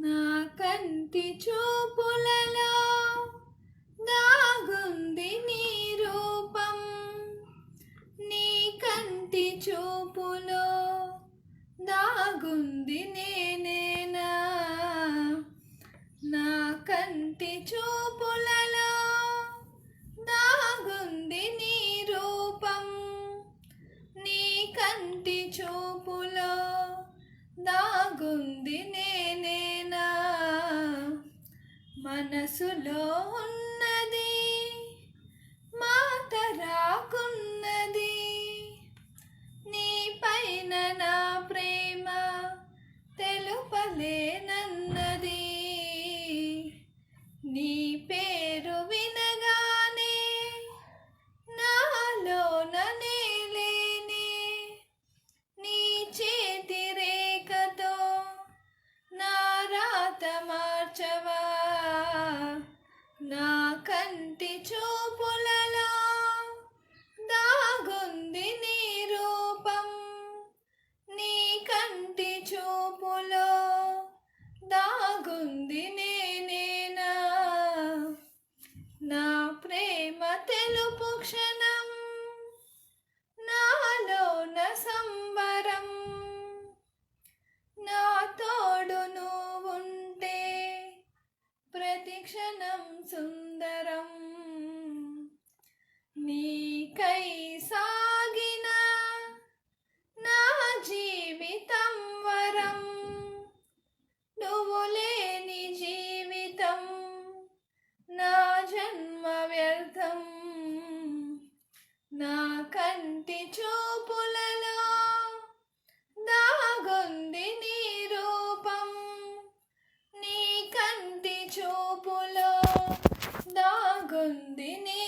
నా కంటి చూపులలో దాగుంది నీ రూపం, నీ కంటి చూపులో దాగుంది నేనేనా. నా కంటి చూపులలో దాగుంది నీ రూపం, నీ కంటి చూపులో దాగుంది నేనేనా. మనసులో ఉన్నది మాట రాకున్నది, నీ పైన నా ప్రేమ తెలుపలేనన్నది. నీ పేరు వినగానే నాలోన నేలేనే, నీ చేతి రేఖతో నా రాత మార్చవా. నా కంటి చూపులలో దాగుంది నీ రూపం, నీ కంటి చూపులో దాగుంది నేనేనా. నా ప్రేమ తెలుపు క్షణం నాలోన సంబరం, నా తోడు నువ్వుంటే ప్రతి క్షణం సుందరం. నీకై సాగిన నా జీవితం వరం, నువ్వు లేని జీవితం నా జన్మ వ్యర్థం. నా కంటి చూపులలో దాగుంది నీ రూపం, నీ కంటి చూపులో దాగుంది నీ